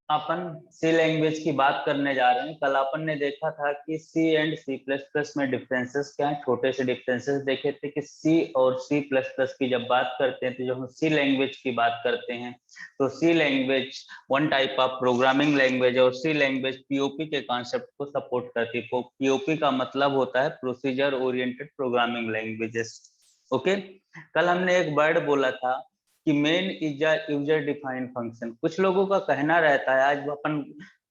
अपन सी language की बात करने जा रहे हैं। कल अपन ने देखा था कि सी एंड सी प्लस प्लस में डिफरेंसेस क्या है, छोटे से डिफरेंसेस देखे थे कि सी और सी प्लस प्लस की जब बात करते हैं तो जब हम सी लैंग्वेज की बात करते हैं तो C language one type of programming language है और सी लैंग्वेज पीओपी के कॉन्सेप्ट को सपोर्ट करती है। पीओपी का मतलब होता है procedure oriented programming languages. Okay, कल हमने एक वर्ड बोला था कि main is a user defined function. कुछ लोगों का कहना रहता है, आज अपन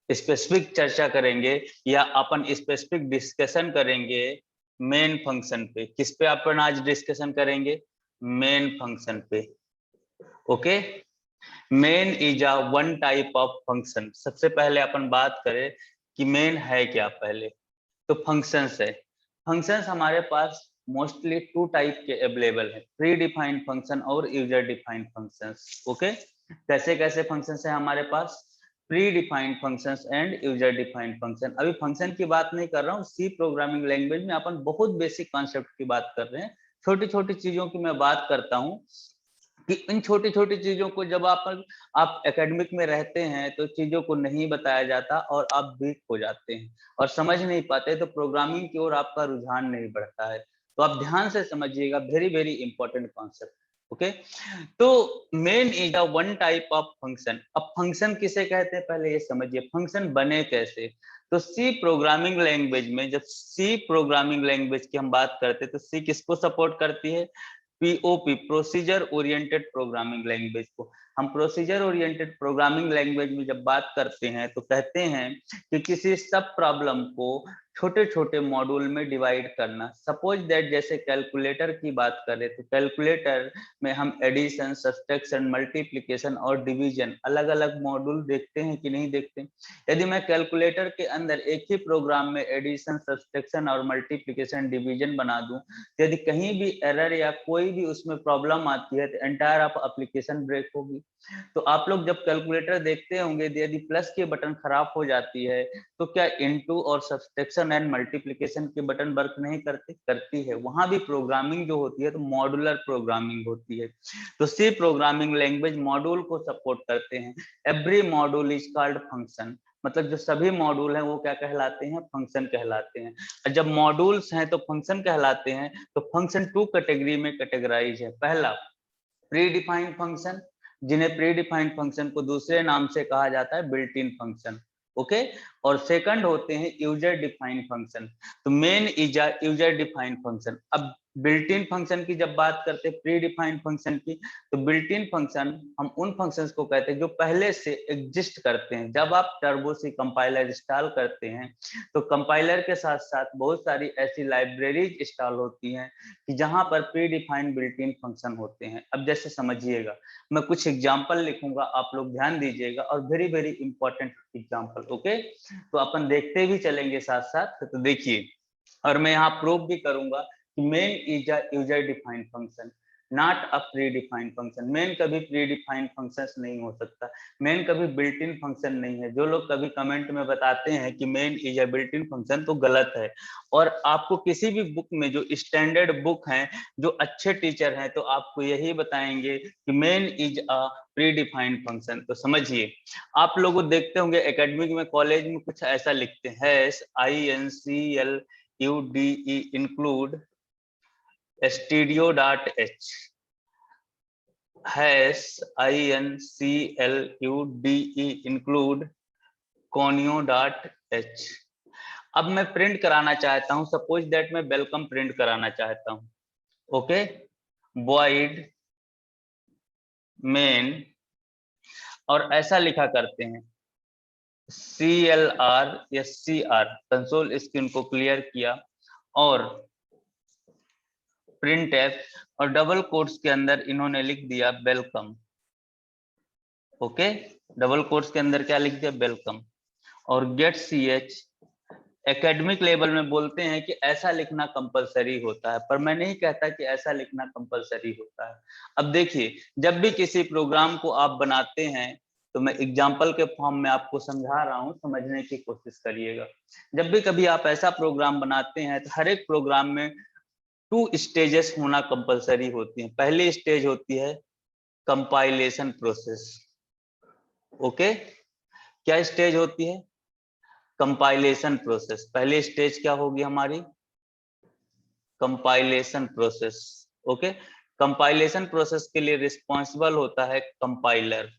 स्पेसिफिक चर्चा करेंगे या अपन स्पेसिफिक डिस्कशन करेंगे मेन फंक्शन पे। किस पे अपन आज डिस्कशन करेंगे? मेन फंक्शन पे। Okay, main is a one type of function. सबसे पहले अपन बात करें कि मेन है क्या। पहले तो फंक्शंस है। फंक्शंस हमारे पास मोस्टली टू टाइप के अवेलेबल है, प्री डिफाइंड फंक्शन और यूजर डिफाइंड फंक्शंस। ओके, कैसे कैसे फंक्शंस है हमारे पास? Pre defined functions and user defined function. अभी फंक्शन की बात नहीं कर रहा हूँ, सी प्रोग्रामिंग लैंग्वेज में अपन बहुत बेसिक कॉन्सेप्ट की बात कर रहे हैं। छोटी छोटी चीजों की मैं बात करता हूँ कि इन छोटी छोटी चीजों को जब आप एकेडमिक में रहते हैं तो चीजों को नहीं बताया जाता और आप वीक हो जाते हैं और समझ नहीं पाते, तो प्रोग्रामिंग की ओर आपका रुझान नहीं बढ़ता है। तो आप ध्यान से समझिएगा, very very important concept. Okay, तो main is a one type of function. अब फंक्शन किसे कहते हैं पहले ये समझिए, फंक्शन बने कैसे। तो सी प्रोग्रामिंग लैंग्वेज में जब सी प्रोग्रामिंग लैंग्वेज की हम बात करते हैं तो सी किसको सपोर्ट करती है? POP, procedure oriented programming language को। हम प्रोसीजर ओरिएंटेड प्रोग्रामिंग लैंग्वेज में जब बात करते हैं तो कहते हैं कि किसी सब प्रॉब्लम को छोटे छोटे मॉड्यूल में डिवाइड करना। सपोज दैट जैसे कैलकुलेटर की बात करें तो कैलकुलेटर में हम एडिशन, सब्ट्रैक्शन, मल्टीप्लिकेशन और डिवीजन अलग अलग मॉड्यूल देखते हैं कि नहीं देखते? यदि मैं कैलकुलेटर के अंदर एक ही प्रोग्राम में एडिशन, सब्ट्रैक्शन और मल्टीप्लिकेशन, डिवीजन बना दूं, यदि कहीं भी एरर या कोई भी उसमें प्रॉब्लम आती है तो एंटायर आप एप्लीकेशन ब्रेक होगी। तो आप लोग जब कैलकुलेटर देखते होंगे, यदि प्लस के बटन खराब हो जाती है तो क्या इनटू और सब्ट्रैक्शन एंड मल्टीप्लिकेशन के बटन वर्क नहीं करते? करती है। वहां भी प्रोग्रामिंग जो होती है तो मॉड्यूलर प्रोग्रामिंग होती है। तो सी प्रोग्रामिंग लैंग्वेज मॉड्यूल को सपोर्ट करते हैं। Every module is called function, मतलब जो सभी मॉड्यूल हैं वो क्या कहलाते हैं? फंक्शन कहलाते हैं। जब मॉड्यूल्स हैं तो फंक्शन कहलाते हैं। तो फंक्शन टू कैटेगरी में कैटेगराइज है। पहला प्री डिफाइंड फंक्शन, जिन्हें प्री डिफाइंड फंक्शन को दूसरे नाम से कहा जाता है बिल्ट इन फंक्शन। ओके, और सेकंड होते हैं यूजर डिफाइंड फंक्शन। तो main is a user defined function. अब बिल्ट इन फंक्शन की जब बात करते हैं प्री डिफाइंड फंक्शन की, तो बिल्ट इन फंक्शन हम उन फंक्शंस को कहते हैं जो पहले से एग्जिस्ट करते हैं। जब आप टर्बो सी कंपाइलर इंस्टॉल करते हैं तो कंपाइलर के साथ साथ बहुत सारी ऐसी लाइब्रेरीज इंस्टॉल होती हैं कि जहां पर pre defined built in function होते हैं। अब जैसे समझिएगा, मैं कुछ एग्जांपल लिखूंगा, आप लोग ध्यान दीजिएगा, और very very important example. Okay, तो अपन देखते भी चलेंगे साथ साथ। तो देखिए, और मैं यहाँ प्रूव भी करूंगा कि main is a user defined function, not a pre defined function. Main कभी प्री डिफाइंड फंक्शन नहीं हो सकता, मेन कभी बिल्ट इन फंक्शन नहीं है। जो लोग कभी कमेंट में बताते हैं कि main is a built in function, तो गलत है। और आपको किसी भी बुक में, जो स्टैंडर्ड बुक हैं, जो अच्छे टीचर हैं, तो आपको यही बताएंगे कि main is a pre defined function. तो समझिए, आप लोग देखते होंगे एकेडमिक में, कॉलेज में कुछ ऐसा लिखते हैं, INCLUDE include stdio.h, INCLUDE include conio.h। अब मैं प्रिंट कराना चाहता हूं, सपोज दैट मैं वेलकम प्रिंट कराना चाहता हूं। ओके, void मेन, और ऐसा लिखा करते हैं CLR या CR, कंसोल स्क्रीन को क्लियर किया, और प्रिंट एफ, और डबल कोट्स के अंदर इन्होंने लिख दिया वेलकम। ओके, डबल कोट्स के अंदर क्या लिख दिया? वेलकम। और गेट CH, एकेडमिक लेवल में बोलते हैं कि ऐसा लिखना कंपलसरी होता है, पर मैं नहीं कहता कि ऐसा लिखना कंपलसरी होता है। अब देखिए, जब भी किसी प्रोग्राम को आप बनाते हैं, तो मैं एग्जांपल के फॉर्म में आपको समझा रहा हूं, समझने की कोशिश करिएगा। जब भी कभी आप ऐसा प्रोग्राम बनाते हैं तो हर एक प्रोग्राम में टू स्टेजेस होना कंपलसरी होती है। पहली स्टेज होती है कंपाइलेशन प्रोसेस। ओके, क्या स्टेज होती है? Compilation process. पहली स्टेज क्या होगी हमारी? Compilation process. Okay, compilation process के लिए रिस्पॉन्सिबल होता है कंपाइलर।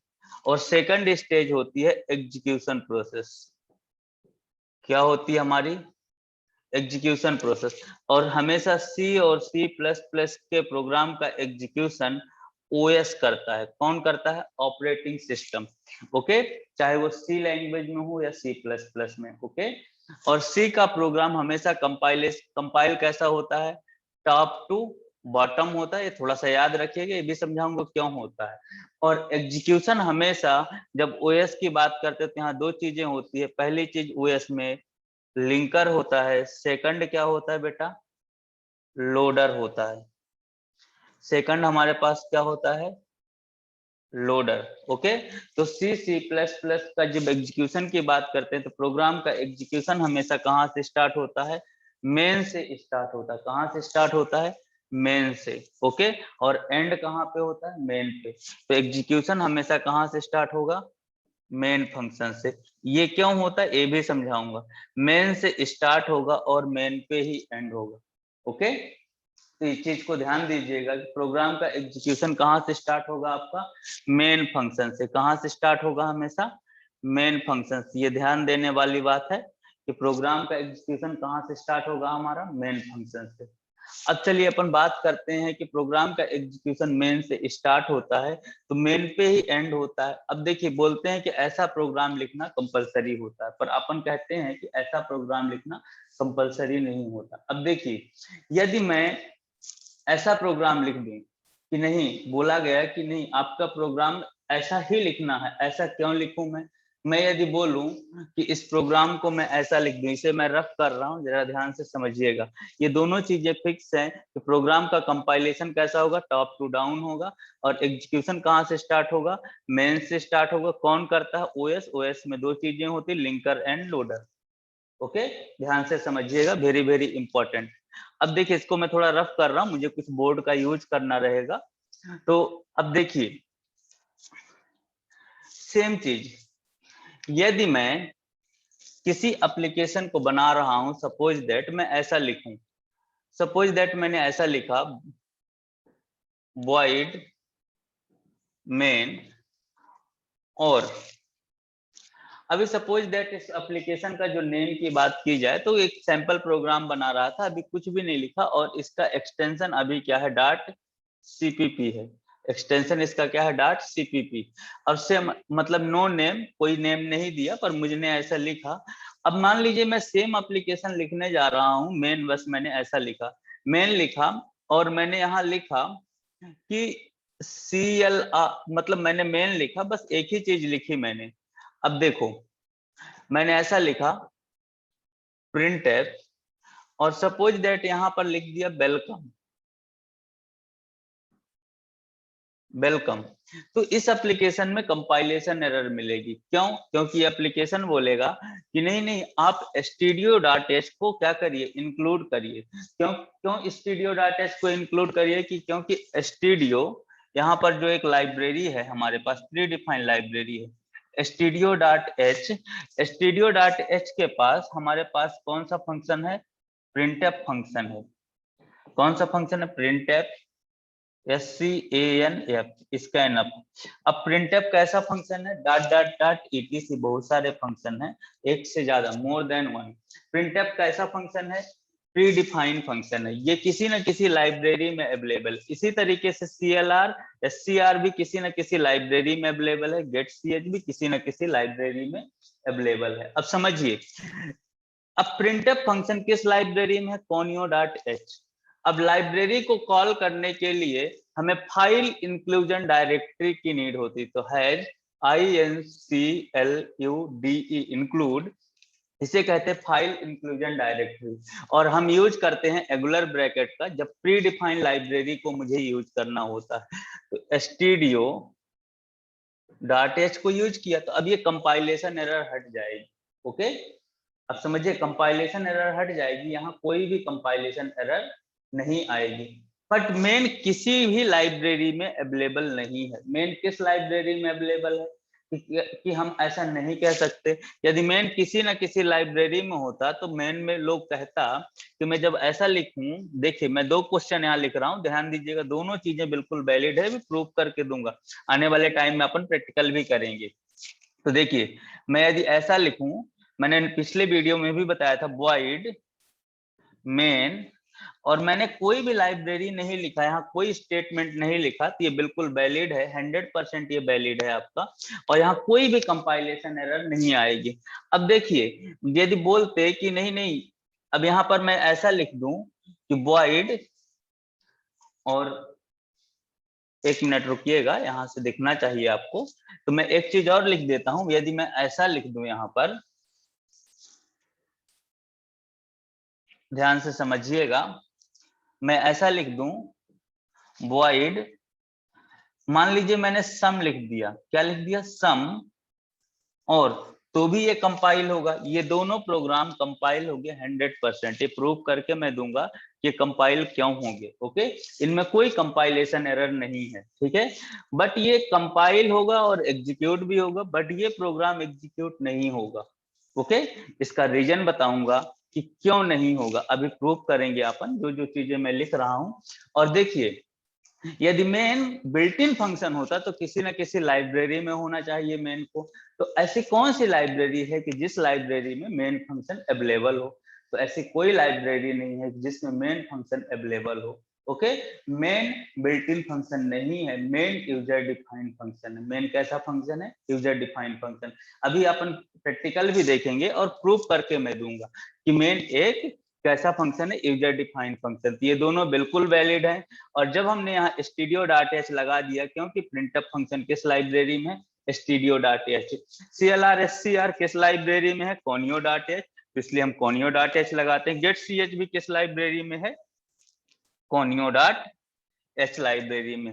और सेकंड स्टेज होती है एग्जीक्यूशन प्रोसेस। क्या होती है हमारी? Execution process. और हमेशा सी और सी प्लस प्लस के प्रोग्राम का एग्जीक्यूशन ओएस करता है। कौन करता है? Operating system. ओके, चाहे वो सी लैंग्वेज में हो या सी प्लस प्लस में। ओके, और सी का प्रोग्राम हमेशा कंपाइल कैसा होता है? टॉप टू बॉटम होता है। ये थोड़ा सा याद रखिएगा, ये भी समझाऊंगा क्यों होता है। और एग्जीक्यूशन हमेशा, जब ओएस की बात करते हैं तो यहाँ दो चीजें होती है। पहली चीज, ओएस में लिंकर होता है। सेकंड क्या होता है बेटा? लोडर होता है। सेकंड हमारे पास क्या होता है? लोडर। ओके, तो सी सी प्लस प्लस का जब एग्जीक्यूशन की बात करते हैं तो प्रोग्राम का एग्जीक्यूशन हमेशा कहाँ से स्टार्ट होता है? मेन से स्टार्ट होता है। कहाँ से स्टार्ट होता है? मेन से। ओके, और एंड कहाँ पे होता है? मेन पे। तो एग्जीक्यूशन हमेशा कहाँ से स्टार्ट होगा? मेन फंक्शन से। ये क्यों होता है ये भी समझाऊंगा। मेन से स्टार्ट होगा और मेन पे ही एंड होगा। ओके, तो इस चीज को ध्यान दीजिएगा कि प्रोग्राम का एग्जीक्यूशन कहाँ से स्टार्ट होगा? आपका मेन फंक्शन से। कहाँ से स्टार्ट होगा? हमेशा मेन फंक्शन से। ये ध्यान देने वाली बात है कि प्रोग्राम का एग्जीक्यूशन कहाँ से स्टार्ट होगा? हमारा मेन फंक्शन से। अब चलिए अपन बात करते हैं कि प्रोग्राम का एग्जीक्यूशन मेन से स्टार्ट होता है तो मेन पे ही एंड होता है। अब देखिए, बोलते हैं कि ऐसा प्रोग्राम लिखना कंपलसरी होता है, पर अपन कहते हैं कि ऐसा प्रोग्राम लिखना कंपलसरी नहीं होता। अब देखिए, यदि मैं ऐसा प्रोग्राम लिख दूं कि नहीं, बोला गया कि नहीं आपका प्रोग्राम ऐसा ही लिखना है, ऐसा क्यों लिखूं मैं यदि बोलूं कि इस प्रोग्राम को मैं ऐसा लिख दूं, इसे मैं रफ कर रहा हूं, जरा ध्यान से समझिएगा। ये दोनों चीजें फिक्स हैं कि प्रोग्राम का कंपाइलेशन कैसा होगा? टॉप टू डाउन होगा। और एग्जीक्यूशन कहाँ से स्टार्ट होगा? मेन से स्टार्ट होगा। कौन करता है? ओएस। ओएस में दो चीजें होती, लिंकर एंड लोडर। ओके, ध्यान से समझिएगा, वेरी वेरी इंपॉर्टेंट। अब देखिए, इसको मैं थोड़ा रफ कर रहा हूं, मुझे कुछ बोर्ड का यूज करना रहेगा। तो अब देखिए, सेम चीज, यदि मैं किसी एप्लीकेशन को बना रहा हूं, सपोज दैट मैं ऐसा लिखूं, सपोज दैट मैंने ऐसा लिखा, void main। और अभी सपोज दैट इस एप्लीकेशन का जो नेम की बात की जाए तो एक सैंपल प्रोग्राम बना रहा था, अभी कुछ भी नहीं लिखा, और इसका एक्सटेंशन अभी क्या है? डॉट सीपीपी है। एक्सटेंशन इसका क्या है? Dot CPP. और से मतलब नो नेम, कोई नेम नहीं दिया, पर मुझे ऐसा लिखा। अब मान लीजिए मैं सेम एप्लीकेशन लिखने जा रहा हूं, मेन, बस मैंने ऐसा लिखा, मेन लिखा, और मैंने यहाँ लिखा कि CL, मतलब मैंने मेन लिखा, बस एक ही चीज लिखी मैंने। अब देखो, मैंने ऐसा लिखा printf, और सपोज दैट यहां पर लिख दिया वेलकम। वेलकम, तो इस एप्लीकेशन में कंपाइलेशन एरर मिलेगी। क्यों? क्योंकि एप्लीकेशन बोलेगा कि नहीं नहीं, आप stdio.h को क्या करिए? इंक्लूड करिए। क्यों? क्यों stdio.h को इंक्लूड करिए? कि क्योंकि stdio यहाँ पर जो एक लाइब्रेरी है हमारे पास, प्री डिफाइंड लाइब्रेरी है stdio.h। stdio.h के पास हमारे पास कौन सा फंक्शन है? printf फंक्शन है। कौन सा फंक्शन है? printf, SCANF, scanf. अब प्रिंटफ कैसा फंक्शन है? डॉट डॉट डॉट etc, बहुत सारे फंक्शन है, एक से ज्यादा, मोर देन वन। प्रिंटफ कैसा फंक्शन है? प्री डिफाइंड फंक्शन है। ये किसी न किसी लाइब्रेरी में अवेलेबल। इसी तरीके से CLR, SCR भी किसी न किसी लाइब्रेरी में अवेलेबल है। गेट CH भी किसी न किसी लाइब्रेरी में अवेलेबल है। अब समझिए, अब प्रिंटफ फंक्शन किस लाइब्रेरी में है? conio.h। अब लाइब्रेरी को कॉल करने के लिए हमें फाइल इंक्लूजन डायरेक्टरी की नीड होती, तो हैज INCLUDE, इंक्लूड, इसे कहते हैं फाइल इंक्लूजन डायरेक्टरी। और हम यूज करते हैं एगुलर ब्रैकेट का जब प्री डिफाइंड लाइब्रेरी को मुझे यूज करना होता है। तो stdio.h को यूज किया, तो अब ये कंपाइलेशन एरर हट जाएगी। ओके, अब समझिए, कंपाइलेशन एरर हट जाएगी, यहाँ कोई भी कंपाइलेशन एरर नहीं आएगी। बट मेन किसी भी लाइब्रेरी में अवेलेबल नहीं है। मेन किस लाइब्रेरी में अवेलेबल है? कि हम ऐसा नहीं कह सकते। यदि मेन किसी ना किसी लाइब्रेरी में होता तो मेन में लोग कहता कि मैं जब ऐसा लिखूं, देखिए मैं 2 क्वेश्चन यहाँ लिख रहा हूँ, ध्यान दीजिएगा, दोनों चीजें बिल्कुल वैलिड है, भी प्रूव करके दूंगा, आने वाले टाइम में अपन प्रैक्टिकल भी करेंगे। तो देखिए मैं यदि ऐसा लिखूं, मैंने पिछले वीडियो में भी बताया था वॉइड मेन, और मैंने कोई भी लाइब्रेरी नहीं लिखा, यहाँ कोई स्टेटमेंट नहीं लिखा, तो ये बिल्कुल वैलिड है, 100% ये वैलिड है आपका, और यहाँ कोई भी कंपाइलेशन एरर नहीं आएगी। अब देखिए यदि बोलते कि नहीं नहीं, अब यहाँ पर मैं ऐसा लिख दूं कि वॉइड, और एक मिनट रुकिएगा, यहाँ से दिखना चाहिए आपको, तो मैं एक चीज और लिख देता हूं, यदि मैं ऐसा लिख दूं, यहाँ पर ध्यान से समझिएगा, मैं ऐसा लिख दूं वॉइड, मान लीजिए मैंने सम लिख दिया, क्या लिख दिया, सम, और तो भी ये कंपाइल होगा, ये दोनों प्रोग्राम कंपाइल होंगे 100%, ये प्रूव करके मैं दूंगा कि कंपाइल क्यों होंगे। ओके, इनमें कोई कंपाइलेशन एरर नहीं है, ठीक है, बट ये कंपाइल होगा और एग्जीक्यूट भी होगा, बट ये प्रोग्राम एग्जीक्यूट नहीं होगा। ओके, इसका रीजन बताऊंगा कि क्यों नहीं होगा, अभी प्रूव करेंगे अपन जो जो चीजें मैं लिख रहा हूं। और देखिए यदि मेन बिल्ट इन फंक्शन होता तो किसी ना किसी लाइब्रेरी में होना चाहिए मेन को, तो ऐसी कौन सी लाइब्रेरी है कि जिस लाइब्रेरी में मेन फंक्शन अवेलेबल हो, तो ऐसी कोई लाइब्रेरी नहीं है जिसमें मेन फंक्शन अवेलेबल हो। Okay, main built in function नहीं है, मेन यूजर डिफाइंड फंक्शन है। मेन कैसा फंक्शन है, यूजर डिफाइंड फंक्शन, अभी अपन प्रैक्टिकल भी देखेंगे और प्रूफ करके मैं दूंगा कि मेन एक कैसा फंक्शन है, यूजर डिफाइंड फंक्शन, ये दोनों बिल्कुल वैलिड है। और जब हमने यहाँ stdio.h लगा दिया, क्योंकि printf फंक्शन किस लाइब्रेरी में है, stdio.h, clr किस लाइब्रेरी में है, conio.h, तो इसलिए हम conio.h लगाते हैं। getch भी किस लाइब्रेरी में है, conio.h लाइब्रेरी में,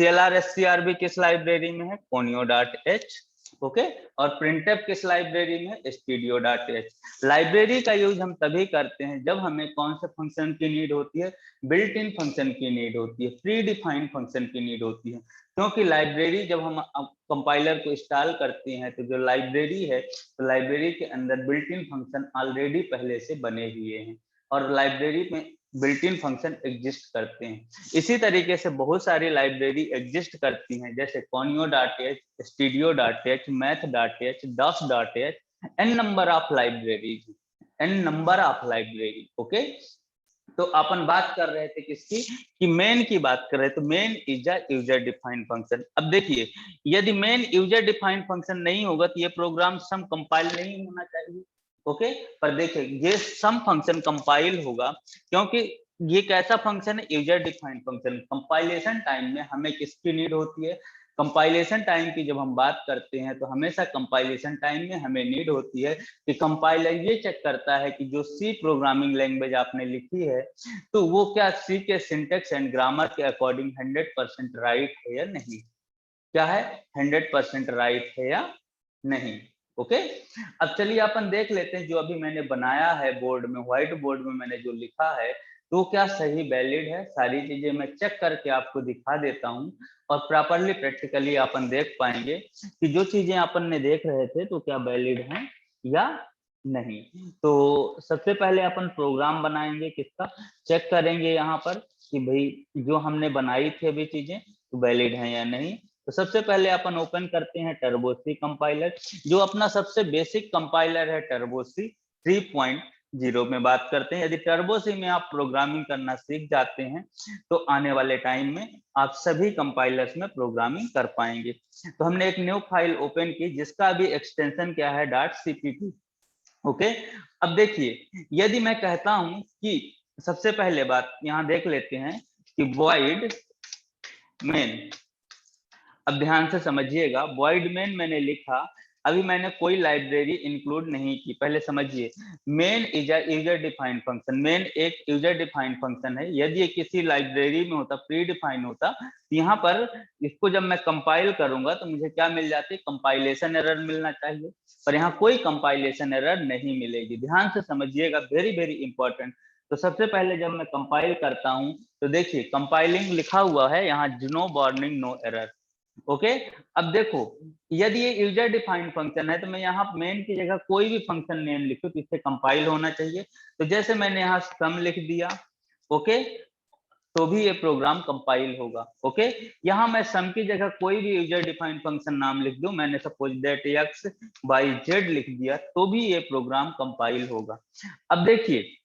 clr भी किस लाइब्रेरी में है, conio.h। ओके, और printf किस लाइब्रेरी में है, stdio.h। लाइब्रेरी का यूज हम तभी करते हैं जब हमें कौन से फंक्शन की नीड होती है, बिल्ट इन फंक्शन की नीड होती है, प्री डिफाइंड फंक्शन की नीड होती है। क्योंकि लाइब्रेरी जब हम कंपाइलर को इंस्टॉल करते हैं तो जो लाइब्रेरी है, तो लाइब्रेरी के अंदर बिल्ट इन फंक्शन ऑलरेडी पहले से बने हुए हैं, और लाइब्रेरी में बिल्ट इन फंक्शन एग्जिस्ट करते हैं। इसी तरीके से बहुत सारी लाइब्रेरी एग्जिस्ट करती हैं, जैसे conio.h, stdio.h, math.h, dos.h, n number of libraries, n number of library. Okay, तो अपन बात कर रहे थे किसकी, कि मेन की बात कर रहे थे, तो main is a user defined function. अब देखिए यदि मेन यूजर डिफाइंड फंक्शन नहीं होगा तो ये प्रोग्राम सम कंपाइल नहीं होना चाहिए। ओके, पर देखिए ये सम फंक्शन कंपाइल होगा, क्योंकि ये कैसा फंक्शन है, user defined function. Compilation time में हमें किसकी नीड होती है, कंपाइलेशन टाइम की जब हम बात करते हैं तो हमेशा कंपाइलेशन टाइम में हमें नीड होती है कि कंपाइलर ये चेक करता है कि जो सी प्रोग्रामिंग लैंग्वेज आपने लिखी है, तो वो क्या सी के सिंटेक्स एंड ग्रामर के अकॉर्डिंग 100% राइट है या नहीं, क्या है, 100% राइट है या नहीं। ओके, अब चलिए अपन देख लेते हैं जो अभी मैंने बनाया है बोर्ड में, व्हाइट बोर्ड में मैंने जो लिखा है तो क्या सही वैलिड है। सारी चीजें मैं चेक करके आपको दिखा देता हूं, और प्रॉपरली प्रैक्टिकली अपन देख पाएंगे कि जो चीजें अपन ने देख रहे थे तो क्या वैलिड हैं या नहीं। तो सबसे पहले अपन प्रोग्राम बनाएंगे, किसका चेक करेंगे यहाँ पर कि भाई जो हमने बनाई थी अभी चीजें वैलिड हैं या नहीं। तो सबसे पहले अपन ओपन करते हैं टर्बोसी कंपाइलर, जो अपना सबसे बेसिक कंपाइलर है टर्बोसी 3.0 में बात करते हैं। यदि टर्बोसी में आप प्रोग्रामिंग करना सीख जाते हैं तो आने वाले टाइम में आप सभी कंपाइलर्स में प्रोग्रामिंग कर पाएंगे। तो हमने एक न्यू फाइल ओपन की जिसका अभी एक्सटेंशन क्या है, .cpp। ओके, अब देखिए यदि मैं कहता हूं कि सबसे पहले बात यहां देख लेते हैं कि void main, अब ध्यान से समझिएगा, void main मैंने लिखा, अभी मैंने कोई लाइब्रेरी इंक्लूड नहीं की, पहले समझिए। Main is a user defined function, main एक यूजर डिफाइंड फंक्शन है। यदि ये किसी लाइब्रेरी में होता, प्री डिफाइन होता, यहाँ पर इसको जब मैं कंपाइल करूंगा तो मुझे क्या मिल जाती, कंपाइलेशन एरर मिलना चाहिए, पर यहाँ कोई कंपाइलेशन एरर नहीं मिलेगी। ध्यान से समझिएगा, वेरी वेरी इंपॉर्टेंट। तो सबसे पहले जब मैं कंपाइल करता हूं तो देखिए कंपाइलिंग लिखा हुआ है यहाँ, no warning no error. Okay. अब देखो, यदि ये यूजर डिफाइंड फंक्शन है तो मैं यहाँ मेन की जगह कोई भी फंक्शन नेम लिखूं तो इससे कंपाइल होना चाहिए। तो जैसे मैंने यहाँ सम लिख दिया, ओके, तो भी ये प्रोग्राम कंपाइल होगा। ओके, यहाँ मैं सम की जगह कोई भी यूजर डिफाइंड फंक्शन नाम लिख दूं, मैंने suppose that x by Z लिख दिया, तो भी ये प्रोग्राम कंपाइल होगा। अब देखिए,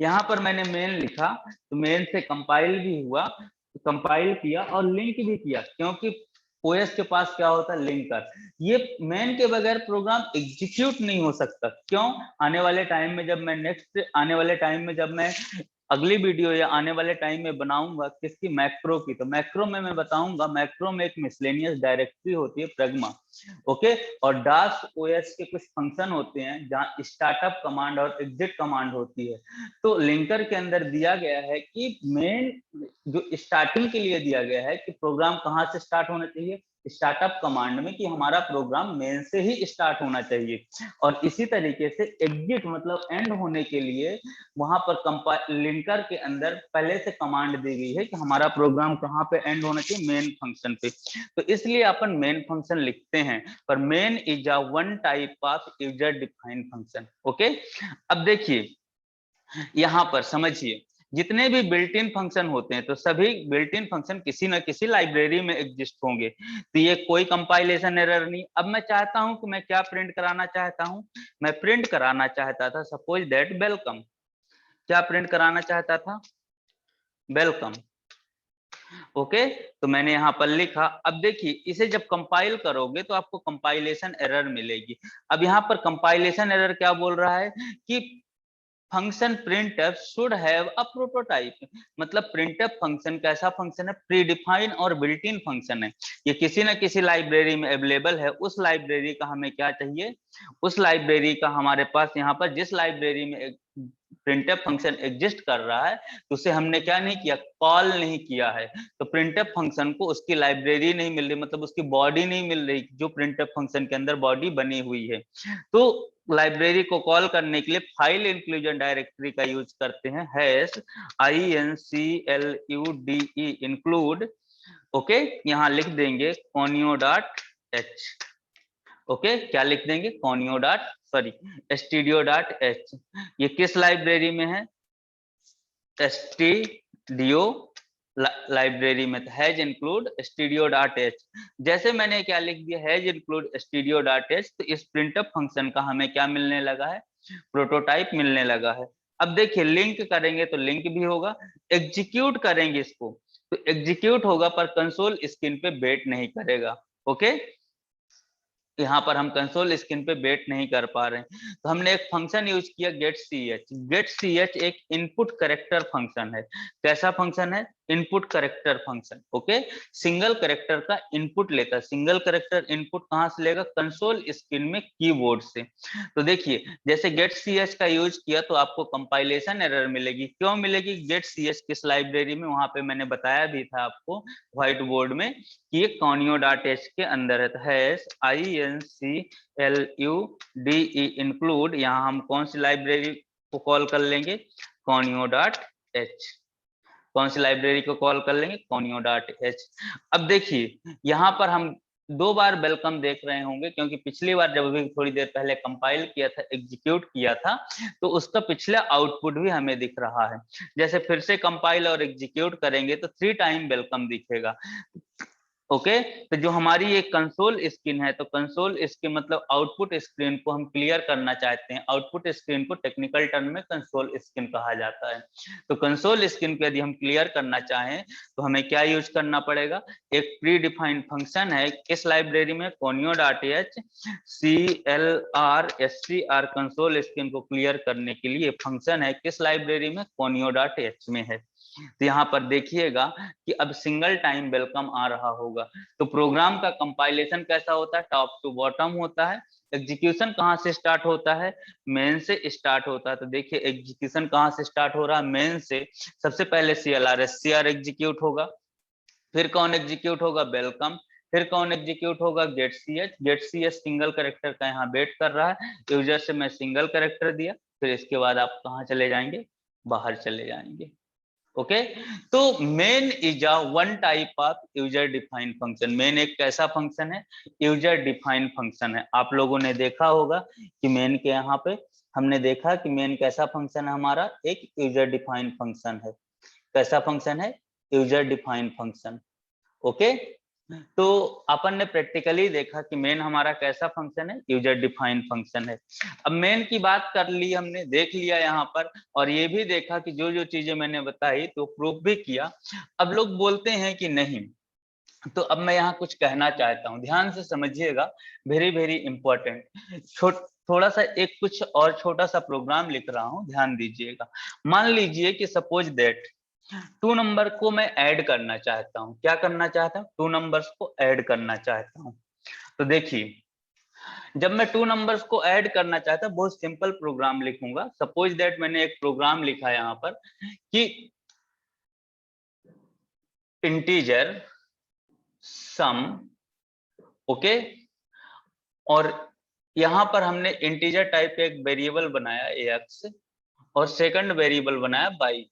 यहाँ पर मैंने मेन लिखा तो मेन से कंपाइल भी हुआ, कंपाइल किया और लिंक भी किया, क्योंकि ओएस के पास क्या होता है, लिंकर। ये मेन के बगैर प्रोग्राम एग्जीक्यूट नहीं हो सकता। क्यों? आने वाले टाइम में जब मैं आने वाले टाइम में जब मैं अगली वीडियो या आने वाले टाइम में बनाऊंगा किसकी, मैक्रो की, तो मैक्रो में मैं बताऊंगा, मैक्रो में एक मिसलेनियस डायरेक्टरी होती है प्रगमा, ओके, और डास ओएस के कुछ फंक्शन होते हैं जहां स्टार्टअप कमांड और एग्जिट कमांड होती है। तो लिंकर के अंदर दिया गया है कि मेन जो स्टार्टिंग के लिए दिया गया है कि प्रोग्राम कहाँ से स्टार्ट होना चाहिए, स्टार्टअप कमांड में, कि हमारा प्रोग्राम मेन से ही स्टार्ट होना चाहिए। और इसी तरीके से एग्जिट मतलब एंड होने के लिए वहां पर लिंकर के अंदर पहले से कमांड दी गई है कि हमारा प्रोग्राम कहाँ पे एंड होना चाहिए, मेन फंक्शन पे। तो इसलिए अपन मेन फंक्शन लिखते हैं, पर main is a one type of user defined function. Okay, अब देखिए यहां पर समझिए, जितने भी बिल्ट इन फंक्शन होते हैं तो सभी बिल्ट इन फंक्शन किसी ना किसी लाइब्रेरी में एग्जिस्ट होंगे, तो ये कोई कंपाइलेशन एरर नहीं। अब मैं चाहता हूं कि मैं क्या प्रिंट कराना चाहता हूं, मैं प्रिंट कराना चाहता था सपोज दैट वेलकम। क्या प्रिंट कराना चाहता था, वेलकम। ओके, तो मैंने यहाँ पर लिखा। अब देखिए, इसे जब कंपाइल करोगे तो आपको कंपाइलेशन एरर मिलेगी। अब यहाँ पर कंपाइलेशन एरर क्या बोल रहा है कि function printf should have a prototype. मतलब printf फंक्शन कैसा फंक्शन है, प्री डिफाइन और बिल्ट इन फंक्शन है। ये किसी ना किसी लाइब्रेरी में अवेलेबल है, उस लाइब्रेरी का हमें क्या चाहिए, उस लाइब्रेरी का हमारे पास यहाँ पर जिस लाइब्रेरी में printf फंक्शन एग्जिस्ट कर रहा है तो उसे हमने क्या नहीं किया, कॉल नहीं किया है। तो printf फंक्शन को उसकी लाइब्रेरी नहीं मिल रही, मतलब उसकी बॉडी नहीं मिल रही जो printf फंक्शन के अंदर बॉडी बनी हुई है। तो लाइब्रेरी को कॉल करने के लिए फाइल इंक्लूजन डायरेक्टरी का यूज करते हैं, हैश include इंक्लूड। ओके, यहाँ लिख देंगे conio डॉट एच। ओके, क्या लिख देंगे, conio dot sorry stdio dot H. ये किस लाइब्रेरी में है, stdio लाइब्रेरी में, has include studio dot H. जैसे मैंने क्या लिख दिया, has include studio dot H, तो इस प्रिंटअप फंक्शन का हमें क्या मिलने लगा है, प्रोटोटाइप मिलने लगा है। अब देखिए, लिंक करेंगे तो लिंक भी होगा, एग्जीक्यूट करेंगे इसको तो एग्जीक्यूट होगा, पर कंसोल स्क्रीन पे वेट नहीं करेगा। ओके, यहाँ पर हम कंसोल स्क्रीन पे वेट नहीं कर पा रहे हैं, तो हमने एक फंक्शन यूज किया get C H. Get C H एक इनपुट करेक्टर फंक्शन है। कैसा फंक्शन है, input character function. Okay, single character का इनपुट लेता है। सिंगल करेक्टर इनपुट कहाँ से लेगा, कंसोल स्क्रीन में कीबोर्ड से। तो देखिए, जैसे गेट सी एच का यूज किया तो आपको कंपाइलेशन एरर मिलेगी। क्यों मिलेगी, गेट सी एच किस लाइब्रेरी में, वहां पे मैंने बताया भी था आपको व्हाइट बोर्ड में कि ये conio डॉट एच के अंदर है। तो हैश include इंक्लूड, यहाँ हम कौन सी लाइब्रेरी को कॉल कर लेंगे, conio डॉट एच। कौन सी लाइब्रेरी को कॉल कर लेंगे, conio डॉट एच। अब देखिए, यहाँ पर हम दो बार वेलकम देख रहे होंगे, क्योंकि पिछली बार जब भी थोड़ी देर पहले कंपाइल किया था, एग्जीक्यूट किया था, तो उसका पिछला आउटपुट भी हमें दिख रहा है। जैसे फिर से कंपाइल और एग्जीक्यूट करेंगे तो 3 टाइम वेलकम दिखेगा। ओके, तो जो हमारी एक कंसोल स्क्रीन है, तो कंसोल स्क्रीन मतलब आउटपुट स्क्रीन को हम क्लियर करना चाहते हैं। आउटपुट स्क्रीन को टेक्निकल टर्म में कंसोल स्क्रीन कहा जाता है। तो कंसोल स्क्रीन को यदि हम क्लियर करना चाहें तो हमें क्या यूज करना पड़ेगा, एक प्री डिफाइंड फंक्शन है किस लाइब्रेरी में, conio dot H CLR console screen को क्लियर करने के लिए फंक्शन है किस लाइब्रेरी में, conio डॉट एच में है। तो यहाँ पर देखिएगा कि अब सिंगल टाइम वेलकम आ रहा होगा। तो प्रोग्राम का कंपाइलेशन कैसा होता है, टॉप टू बॉटम होता है। एग्जीक्यूशन कहाँ से स्टार्ट होता है, मेन से स्टार्ट होता है। तो देखिए, एग्जीक्यूशन कहाँ से स्टार्ट हो रहा है, मेन से। सबसे पहले CLR एग्जीक्यूट होगा, फिर कौन एग्जीक्यूट होगा, वेलकम, फिर कौन एग्जीक्यूट होगा, get C H single character का यहाँ वेट कर रहा है। यूजर से मैं सिंगल करेक्टर दिया, फिर इसके बाद आप कहाँ चले जाएंगे, बाहर चले जाएंगे। ओके तो main is a one type of user defined function. Main एक कैसा फंक्शन है? यूजर डिफाइंड फंक्शन है। आप लोगों ने देखा होगा कि मेन के यहाँ पे हमने देखा कि मेन कैसा फंक्शन है हमारा, एक यूजर डिफाइंड फंक्शन है। कैसा फंक्शन है? User defined function. ओके तो अपन ने प्रैक्टिकली देखा कि मेन हमारा कैसा फंक्शन है? यूजर डिफाइंड फंक्शन है। अब मेन की बात कर ली हमने, देख लिया यहाँ पर, और ये भी देखा कि जो जो चीजें मैंने बताई तो प्रूफ भी किया। अब लोग बोलते हैं कि नहीं, तो अब मैं यहाँ कुछ कहना चाहता हूँ, ध्यान से समझिएगा, वेरी वेरी इंपॉर्टेंट। थोड़ा सा एक कुछ और छोटा सा प्रोग्राम लिख रहा हूँ, ध्यान दीजिएगा। मान लीजिए कि सपोज दैट 2 नंबर को मैं ऐड करना चाहता हूँ। क्या करना चाहता हूँ? 2 नंबर्स को ऐड करना चाहता हूँ। तो देखिए, जब मैं 2 नंबर्स को ऐड करना चाहता हूँ, बहुत सिंपल प्रोग्राम लिखूंगा। सपोज दैट मैंने एक प्रोग्राम लिखा यहाँ पर कि इंटीजर सम, ओके, और यहाँ पर हमने इंटीजर टाइप एक वेरिएबल बनाया एक्स, और सेकंड वेरिएबल बनाया वाई।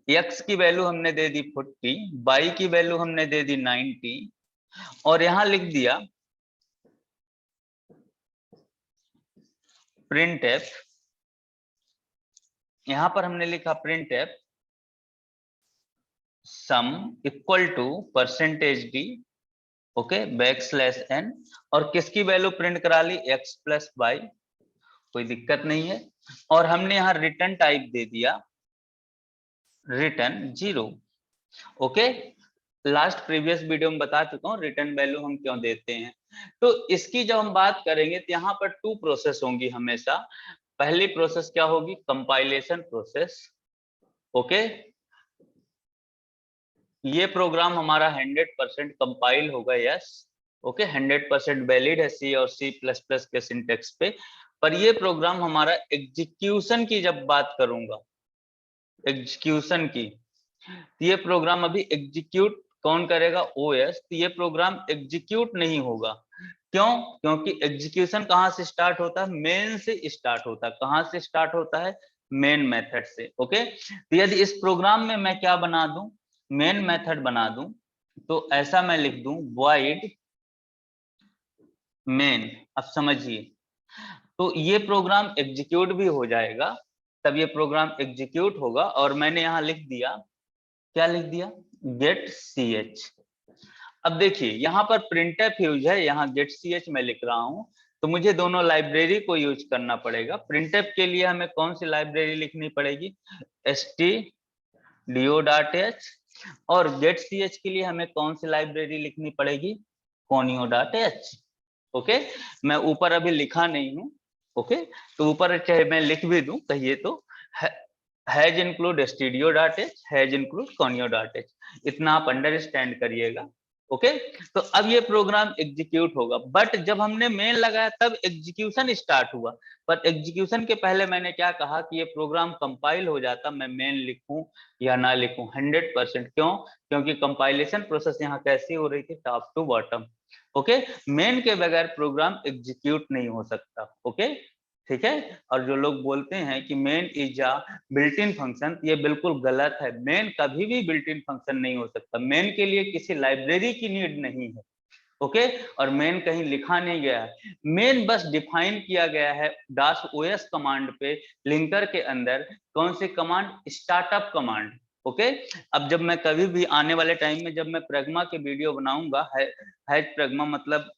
एक्स की वैल्यू हमने दे दी 40, वाई की वैल्यू हमने दे दी 90, और यहां लिख दिया प्रिंट एफ। यहां पर हमने लिखा printf sum equal to percentage D, okay, backslash N, और किसकी वैल्यू प्रिंट करा ली? एक्स प्लस वाई, कोई दिक्कत नहीं है। और हमने यहाँ रिटर्न टाइप दे दिया return 0, okay. Last previous video में बता चुका हूँ रिटर्न वैल्यू हम क्यों देते हैं। तो इसकी जब हम बात करेंगे तो यहाँ पर 2 प्रोसेस होंगी हमेशा। पहली प्रोसेस क्या होगी? Compilation process, okay. ये प्रोग्राम हमारा 100% कंपाइल होगा, यस, ओके, 100% वैलिड है सी और सी प्लस प्लस के सिंटेक्स पे। पर ये प्रोग्राम हमारा एग्जीक्यूशन की जब बात करूंगा, एग्जीक्यूशन की, तो ये प्रोग्राम अभी एग्जीक्यूट कौन करेगा? ओएस। तो ये प्रोग्राम एग्जीक्यूट नहीं होगा। क्यों? क्योंकि एग्जीक्यूशन कहां से स्टार्ट होता है? मेन से स्टार्ट होता है। कहां से स्टार्ट होता है? मेन मेथड से, ओके। तो यदि इस प्रोग्राम में मैं क्या बना दूं? मेन मेथड बना दूं, तो ऐसा मैं लिख दूं void मेन। अब समझिए, तो ये प्रोग्राम एग्जीक्यूट भी हो जाएगा, तब ये प्रोग्राम एग्जीक्यूट होगा। और मैंने यहां लिख दिया, क्या लिख दिया? Get C H. अब देखिए यहाँ पर प्रिंटफ यूज है, यहाँ गेट सी एच मैं लिख रहा हूं, तो मुझे दोनों लाइब्रेरी को यूज करना पड़ेगा। प्रिंटफ के लिए हमें कौन सी लाइब्रेरी लिखनी पड़ेगी? stdio.h, और गेट सी एच के लिए हमें कौन सी लाइब्रेरी लिखनी पड़ेगी? conio.h, okay. मैं ऊपर अभी लिखा नहीं हूं, ओके, तो ऊपर चाहे मैं लिख भी दूं, कहिए तो has include stdio.h, has include conio.h, इतना आप अंडरस्टैंड करिएगा, ओके। तो अब ये प्रोग्राम एग्जीक्यूट होगा, बट जब हमने मेन लगाया तब एग्जीक्यूशन स्टार्ट हुआ। पर एग्जीक्यूशन के पहले मैंने क्या कहा कि ये प्रोग्राम कंपाइल हो जाता, मैं मेन लिखूं या ना लिखूं, 100%। क्यों? क्योंकि कंपाइलेशन प्रोसेस यहाँ कैसी हो रही थी? Top to bottom, okay. Main के बगैर प्रोग्राम एग्जीक्यूट नहीं हो सकता, ओके, ठीक है। और जो लोग बोलते हैं कि main is a built in function, ये बिल्कुल गलत है। मेन कभी भी बिल्ट इन फंक्शन नहीं हो सकता। मेन के लिए किसी लाइब्रेरी की नीड नहीं है, ओके। और मेन कहीं लिखा नहीं गया है, मेन बस डिफाइन किया गया है दास ओएस कमांड पे, लिंकर के अंदर। कौन सी कमांड? Startup command, okay. अब जब मैं कभी भी आने वाले टाइम में जब मैं प्रेग्मा के वीडियो बनाऊंगा, हैज प्रेग्मा मतलब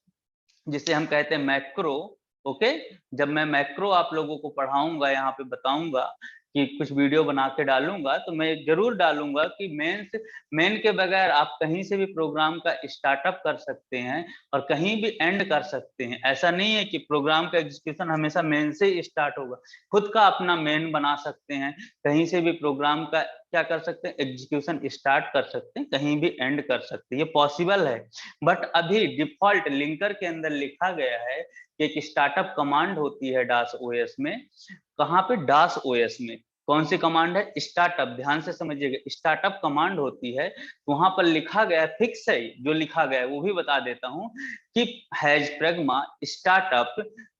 जिसे हम कहते हैं मैक्रो, ओके, जब मैं मैक्रो आप लोगों को पढ़ाऊंगा, यहाँ पे बताऊंगा कि कुछ वीडियो बना के डालूंगा, तो मैं जरूर डालूंगा कि मेन के बगैर आप कहीं से भी प्रोग्राम का स्टार्टअप कर सकते हैं और कहीं भी एंड कर सकते हैं। ऐसा नहीं है कि प्रोग्राम का एग्जीक्यूशन हमेशा मेन से ही स्टार्ट होगा। खुद का अपना मेन बना सकते हैं, कहीं से भी प्रोग्राम का क्या कर सकते हैं? एग्जीक्यूशन स्टार्ट कर सकते हैं, कहीं भी एंड कर सकते हैं, ये पॉसिबल है। बट अभी डिफॉल्ट लिंकर के अंदर लिखा गया है कि एक स्टार्टअप कमांड होती है डास ओएस में। कहाँ पे? डास ओएस में। कौन सी कमांड है? स्टार्टअप। ध्यान से समझिएगा, स्टार्टअप कमांड होती है। वहां पर लिखा गया है, फिक्स है जो लिखा गया है वो भी बता देता हूं कि हैज प्रेग्मा स्टार्टअप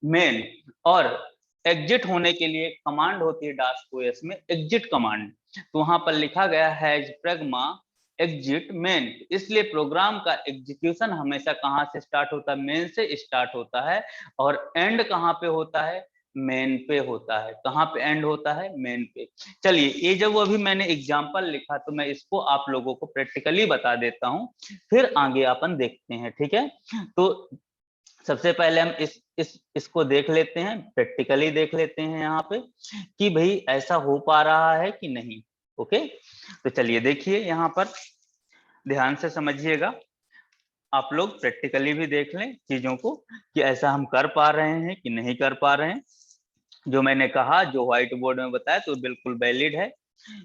मेन, और एग्जिट होने के लिए कमांड होती है dash OS में, एग्जिट कमांड। तो वहां पर लिखा गया है pragma एग्जिट मेन। इसलिए प्रोग्राम का एग्जीक्यूशन हमेशा कहां से स्टार्ट होता है, मेन से स्टार्ट होता है, और एंड कहां पे होता है, मेन पे होता है। कहां पे एंड होता है, मेन पे। चलिए, ये जब अभी मैंने एग्जांपल लिखा तो मैं इसको आप लोगों को प्रैक्टिकली बता देता हूं, फिर आगे अपन देखते हैं, ठीक है। तो सबसे पहले हम इसको देख लेते हैं, प्रैक्टिकली देख लेते हैं यहाँ पे कि भाई ऐसा हो पा रहा है कि नहीं। ओके, तो चलिए देखिए, यहाँ पर ध्यान से समझिएगा, आप लोग प्रैक्टिकली भी देख लें चीजों को कि ऐसा हम कर पा रहे हैं कि नहीं कर पा रहे हैं। जो मैंने कहा, जो व्हाइट बोर्ड में बताया, तो बिल्कुल वैलिड है।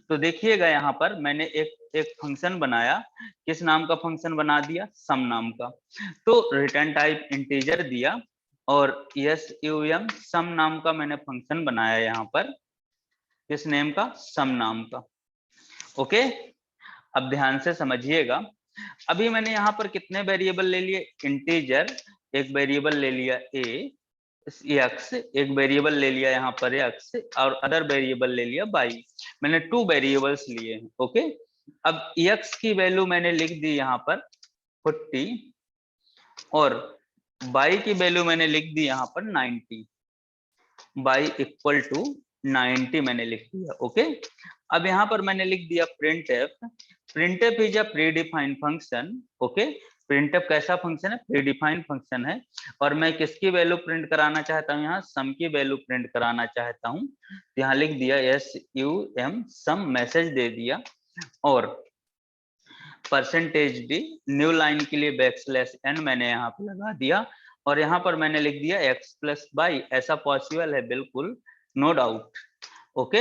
तो देखिएगा, यहाँ पर मैंने एक फंक्शन बनाया। किस नाम का फंक्शन बना दिया, सम नाम का। तो रिटर्न टाइप इंटीजर दिया, और sum सम नाम का मैंने फंक्शन बनाया यहाँ पर। किस नेम का, सम नाम का। ओके, अब ध्यान से समझिएगा। अभी मैंने यहाँ पर कितने वेरिएबल ले लिए, इंटीजर, एक वेरिएबल ले लिया x, एक वेरिएबल ले लिया यहाँ पर x, और अदर वेरिएबल ले लिया y। मैंने 2 वेरिएबल्स लिए हैं। ओके, अब x की वैल्यू मैंने लिख दी यहाँ पर 40, और y की वैल्यू मैंने लिख दी यहाँ पर 90। y इक्वल टू 90 मैंने लिख दिया। ओके, अब यहाँ पर मैंने लिख दिया printf। printf is a pre defined function. Okay, printf कैसा फंक्शन है, प्री डिफाइंड फंक्शन है, और मैं किसकी वैल्यू प्रिंट कराना चाहता हूँ, यहाँ सम की वैल्यू प्रिंट कराना चाहता हूँ। यहाँ लिख दिया sum, सम मैसेज दे दिया, और %d, न्यू लाइन के लिए \n मैंने यहाँ पे लगा दिया, और यहाँ पर मैंने लिख दिया x प्लस y। ऐसा पॉसिबल है, बिल्कुल, नो डाउट। ओके,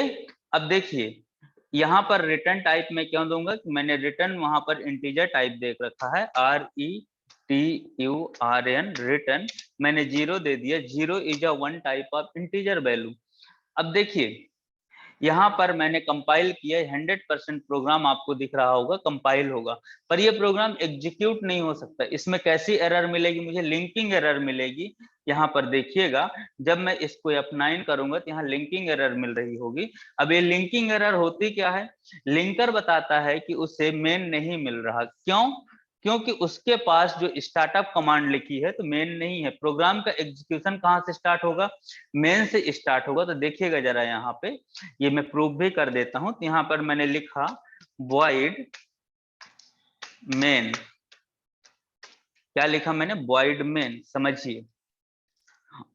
अब देखिए, यहाँ पर रिटर्न टाइप में क्यों दूंगा कि मैंने रिटर्न वहां पर इंटीजर टाइप देख रखा है, RETURN, रिटर्न। मैंने 0 दे दिया, 0 is a 1 type of integer value. अब देखिए, यहाँ पर मैंने कंपाइल किया, 100% प्रोग्राम आपको दिख रहा होगा कंपाइल होगा, पर ये प्रोग्राम एग्जीक्यूट नहीं हो सकता। इसमें कैसी एरर मिलेगी मुझे, लिंकिंग एरर मिलेगी। यहाँ पर देखिएगा, जब मैं इसको F9 करूंगा तो यहाँ लिंकिंग एरर मिल रही होगी। अब ये लिंकिंग एरर होती क्या है, लिंकर बताता है कि उसे मेन नहीं मिल रहा। क्यों, क्योंकि उसके पास जो स्टार्टअप कमांड लिखी है तो मेन नहीं है। प्रोग्राम का एग्जीक्यूशन कहाँ से स्टार्ट होगा, मेन से स्टार्ट होगा। तो देखिएगा जरा यहाँ पे, ये मैं प्रूफ भी कर देता हूं। तो यहाँ पर मैंने लिखा void main, क्या लिखा मैंने, void main, समझिए।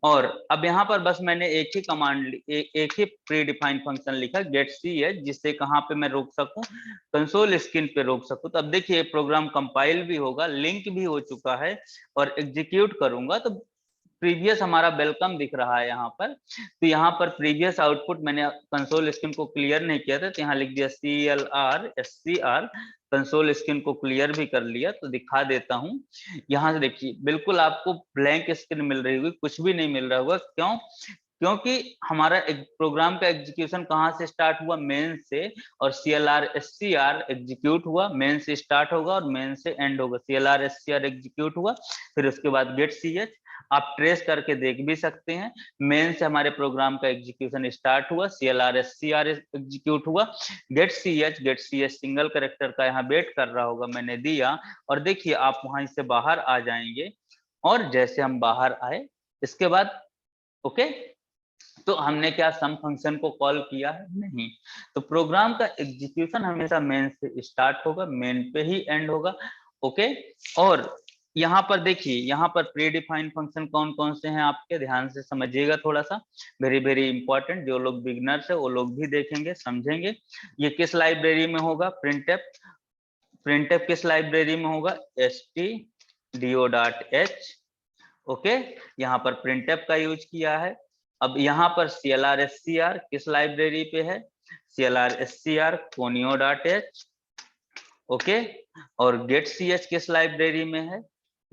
और अब यहाँ पर बस मैंने एक ही कमांड, एक ही प्री डिफाइंड फंक्शन लिखा, गेट cs, जिससे कहाँ पे मैं रोक सकूं, कंसोल स्क्रीन पे रोक सकूं। तो अब देखिए, प्रोग्राम कंपाइल भी होगा, लिंक भी हो चुका है, और एग्जीक्यूट करूंगा तो प्रीवियस हमारा वेलकम दिख रहा है यहाँ पर। तो यहाँ पर प्रीवियस आउटपुट मैंने कंसोल स्क्रीन को क्लियर नहीं किया था, तो यहाँ लिख दिया CLR, कंसोल स्क्रीन को क्लियर भी कर लिया। तो दिखा देता हूँ, यहाँ से देखिए, बिल्कुल आपको ब्लैंक स्क्रीन मिल रही होगी, कुछ भी नहीं मिल रहा होगा। क्यों, क्योंकि हमारा प्रोग्राम का एग्जीक्यूशन कहाँ से स्टार्ट हुआ, मेन से, और CLR SCR एग्जीक्यूट हुआ, मेन से स्टार्ट होगा और मेन से एंड होगा। CLR SCR एग्जीक्यूट हुआ, फिर उसके बाद गेट ch, आप ट्रेस करके देख भी सकते हैं, मेन से हमारे प्रोग्राम का एग्जीक्यूशन स्टार्ट हुआ, CLR SCR एग्जीक्यूट हुआ, गेट ch सिंगल कैरेक्टर का यहाँ वेट कर रहा होगा, मैंने दिया। और देखिए, आप वहां से बाहर आ जाएंगे, और जैसे हम बाहर आए, इसके बाद ओके, तो हमने क्या सम फंक्शन को कॉल किया है, नहीं। तो प्रोग्राम का एग्जीक्यूशन हमेशा मेन से स्टार्ट होगा, मेन पे ही एंड होगा। ओके, और यहाँ पर देखिए, यहाँ पर प्री डिफाइंड फंक्शन कौन कौन से हैं आपके, ध्यान से समझिएगा थोड़ा सा, वेरी वेरी इंपॉर्टेंट। जो लोग बिगनर्स है वो लोग भी देखेंगे, समझेंगे। ये किस लाइब्रेरी में होगा, प्रिंटफ किस लाइब्रेरी में होगा, stdio.h। ओके, यहाँ पर printf का यूज किया है। अब यहाँ पर CLR SCR किस लाइब्रेरी पे है, CLR SCR conio.h। ओके, और get ch किस लाइब्रेरी में है,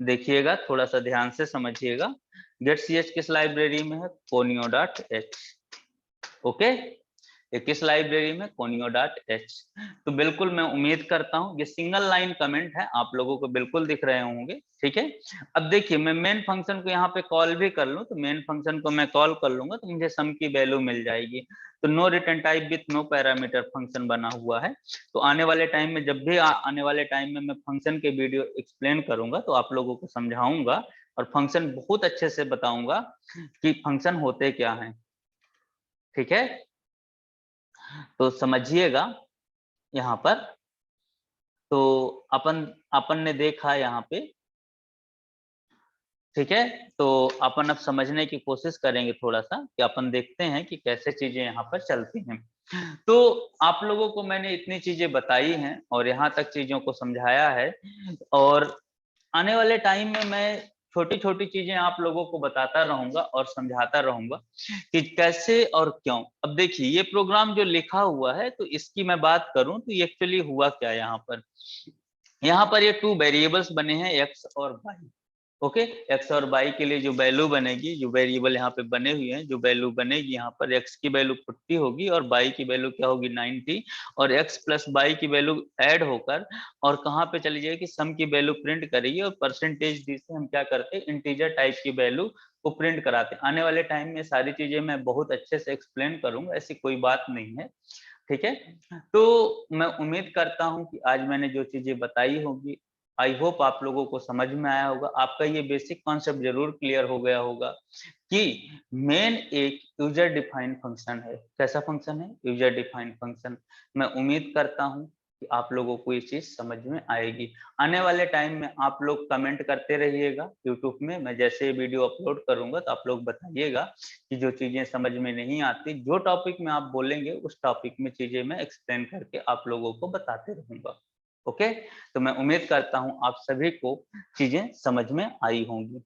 देखिएगा थोड़ा सा ध्यान से समझिएगा, get ch किस लाइब्रेरी में है, conio.h। ओके, ये किस लाइब्रेरी में, conio.h। तो बिल्कुल मैं उम्मीद करता हूँ, ये सिंगल लाइन कमेंट है, आप लोगों को बिल्कुल दिख रहे होंगे, ठीक है। अब देखिए मैं मेन फंक्शन को यहाँ पे कॉल भी कर लूँ, तो मेन फंक्शन को मैं कॉल कर लूंगा तो मुझे सम की वैल्यू मिल जाएगी। तो no return type with no parameter function बना हुआ है। तो आने वाले टाइम में, जब भी आने वाले टाइम में मैं फंक्शन के वीडियो एक्सप्लेन करूंगा तो आप लोगों को समझाऊंगा और फंक्शन बहुत अच्छे से बताऊंगा कि फंक्शन होते क्या हैं, ठीक है। तो समझिएगा यहाँ पर। तो अपन अपन ने देखा यहाँ पे, ठीक है। तो अपन अब समझने की कोशिश करेंगे थोड़ा सा, कि अपन देखते हैं कि कैसे चीजें यहाँ पर चलती हैं। तो आप लोगों को मैंने इतनी चीजें बताई हैं और यहाँ तक चीजों को समझाया है, और आने वाले टाइम में मैं छोटी छोटी चीजें आप लोगों को बताता रहूंगा और समझाता रहूंगा कि कैसे और क्यों। अब देखिए ये प्रोग्राम जो लिखा हुआ है, तो इसकी मैं बात करूं तो एक्चुअली हुआ क्या यहाँ पर ये 2 वेरिएबल्स बने हैं, एक्स और वाई। ओके, एक्स और वाई के लिए जो वैल्यू बनेगी, जो वेरिएबल यहाँ पे बने हुए हैं, जो वैल्यू बनेगी यहाँ पर, एक्स की वैल्यू 40 होगी और वाई की वैल्यू क्या होगी 90, और एक्स प्लस वाई की वैल्यू ऐड होकर और कहाँ पे चली जाएगी, सम की वैल्यू प्रिंट करेगी, और परसेंटेज डी से हम क्या करते हैं, इंटीजर टाइप की वैल्यू को प्रिंट कराते हैं। आने वाले टाइम में सारी चीजें मैं बहुत अच्छे से एक्सप्लेन करूंगा, ऐसी कोई बात नहीं है, ठीक है। तो मैं उम्मीद करता हूं कि आज मैंने जो चीजें बताई होगी, आई होप आप लोगों को समझ में आया होगा, आपका ये बेसिक कॉन्सेप्ट जरूर क्लियर हो गया होगा कि मेन एक यूजर डिफाइंड फंक्शन है। कैसा फंक्शन है, यूजर डिफाइंड फंक्शन। मैं उम्मीद करता हूं कि आप लोगों को ये चीज समझ में आएगी। आने वाले टाइम में आप लोग कमेंट करते रहिएगा यूट्यूब में, मैं जैसे वीडियो अपलोड करूंगा तो आप लोग बताइएगा कि जो चीजें समझ में नहीं आती, जो टॉपिक में आप बोलेंगे उस टॉपिक में चीजें मैं एक्सप्लेन करके आप लोगों को बताते रहूंगा। ओके, तो मैं उम्मीद करता हूं आप सभी को चीजें समझ में आई होंगी।